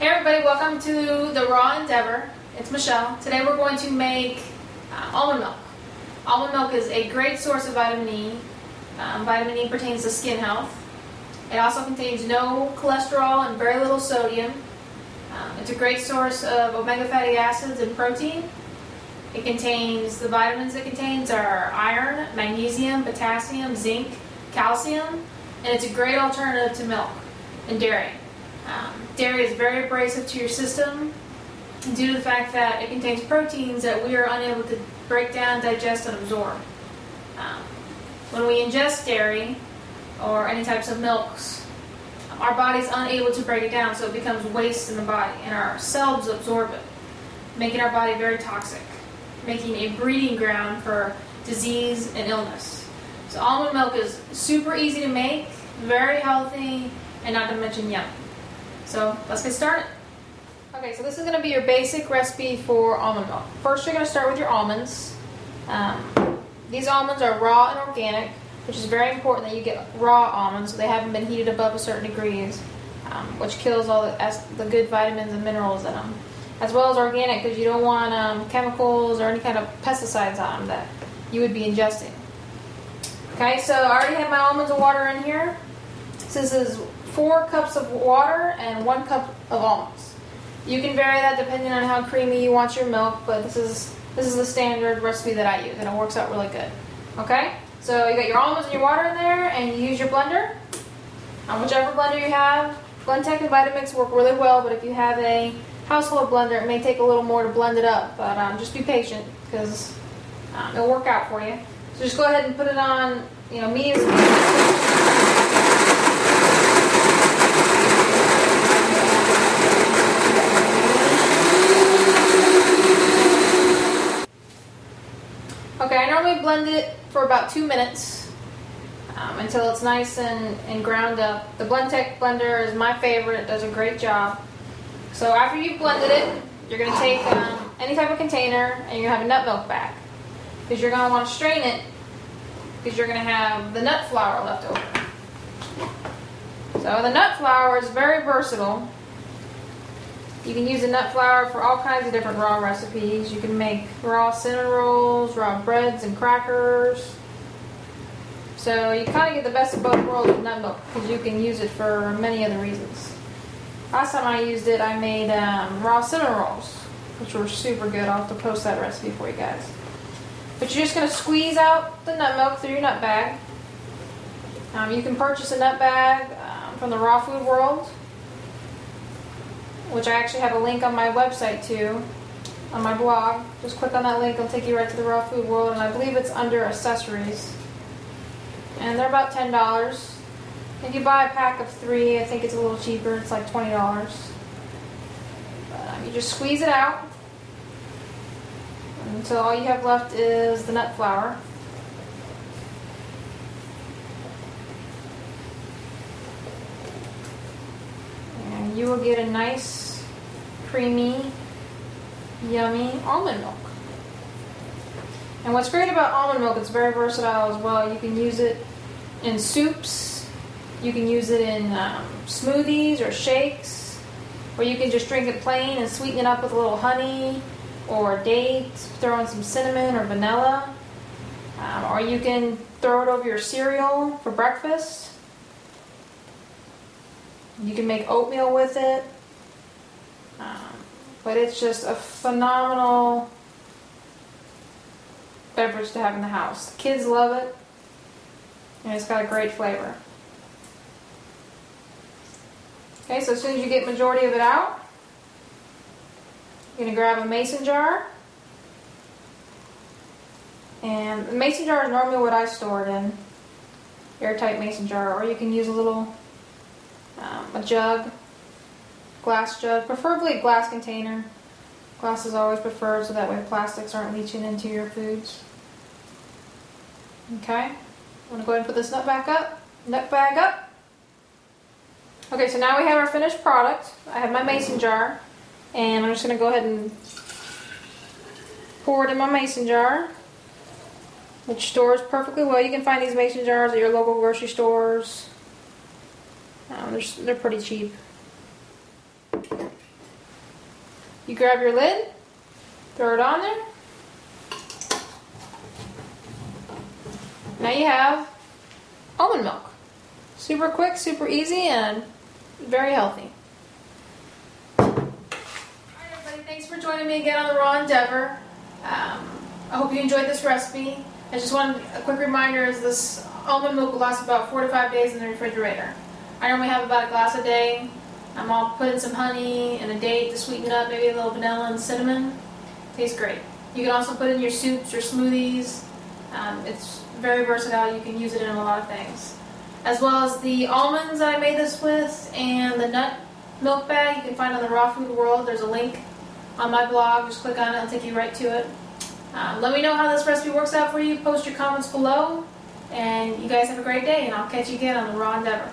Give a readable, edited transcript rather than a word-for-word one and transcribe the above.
Hey everybody, welcome to the Raw Endeavor. It's Michelle. Today we're going to make almond milk. Almond milk is a great source of vitamin E. Vitamin E pertains to skin health. It also contains no cholesterol and very little sodium. It's a great source of omega fatty acids and protein. It contains, the vitamins it contains are iron, magnesium, potassium, zinc, calcium, and it's a great alternative to milk and dairy. Dairy is very abrasive to your system due to the fact that it contains proteins that we are unable to break down, digest, and absorb. When we ingest dairy or any types of milks, our body's unable to break it down, so it becomes waste in the body, and our cells absorb it, making our body very toxic, making a breeding ground for disease and illness. So almond milk is super easy to make, very healthy, and not to mention yummy. So let's get started. Okay, so this is going to be your basic recipe for almond milk. First, you're going to start with your almonds. These almonds are raw and organic, which is very important that you get raw almonds so they haven't been heated above a certain degrees, which kills all the good vitamins and minerals in them. As well as organic, because you don't want chemicals or any kind of pesticides on them that you would be ingesting. Okay, so I already have my almonds and water in here. This is 4 cups of water and 1 cup of almonds. You can vary that depending on how creamy you want your milk, but this is the standard recipe that I use, and it works out really good. Okay, so you got your almonds and your water in there, and you use your blender. Whichever blender you have, Blendtec and Vitamix work really well, but if you have a household blender, it may take a little more to blend it up, but just be patient because it'll work out for you. So just go ahead and put it on, medium speed. Okay, I normally blend it for about 2 minutes until it's nice and ground up. The Blendtec blender is my favorite. It does a great job. So after you've blended it, you're going to take any type of container and you're going to have a nut milk bag. Because you're going to want to strain it because you're going to have the nut flour left over. So the nut flour is very versatile. You can use the nut flour for all kinds of different raw recipes. You can make raw cinnamon rolls, raw breads and crackers. So you kind of get the best of both worlds with nut milk because you can use it for many other reasons. Last time I used it, I made raw cinnamon rolls, which were super good. I'll have to post that recipe for you guys. But you're just going to squeeze out the nut milk through your nut bag. You can purchase a nut bag from the Raw Food World, which I actually have a link on my website too, on my blog. Just click on that link, it'll take you right to the Raw Food World, and I believe it's under accessories. And they're about $10. If you buy a pack of 3, I think it's a little cheaper, it's like $20. But, you just squeeze it out until all you have left is the nut flour. And you will get a nice, creamy, yummy almond milk. And what's great about almond milk, it's very versatile as well. You can use it in soups, you can use it in smoothies or shakes, or you can just drink it plain and sweeten it up with a little honey or dates, throw in some cinnamon or vanilla, or you can throw it over your cereal for breakfast. You can make oatmeal with it, but it's just a phenomenal beverage to have in the house. The kids love it, and it's got a great flavor. Okay, so as soon as you get majority of it out, you're going to grab a mason jar. And the mason jar is normally what I store it in, airtight mason jar, or you can use a little, a jug, glass jug, preferably a glass container. Glass is always preferred so that way plastics aren't leaching into your foods. Okay, I'm going to go ahead and put this nut bag up. Okay, so now we have our finished product. I have my mason jar, and I'm just going to go ahead and pour it in my mason jar, which stores perfectly well. You can find these mason jars at your local grocery stores. They're pretty cheap. You grab your lid, throw it on there. Now you have almond milk. Super quick, super easy, and very healthy. Alright everybody, thanks for joining me again on the Raw Endeavor. I hope you enjoyed this recipe. I just wanted a quick reminder is this almond milk will last about 4 to 5 days in the refrigerator. I normally have about a glass a day. I'll put in some honey and a date to sweeten it up, maybe a little vanilla and cinnamon. Tastes great. You can also put in your soups or smoothies. It's very versatile. You can use it in a lot of things. As well as the almonds that I made this with and the nut milk bag you can find on the Raw Food World. There's a link on my blog. Just click on it. It'll take you right to it. Let me know how this recipe works out for you. Post your comments below. And you guys have a great day, and I'll catch you again on the Raw Endeavor.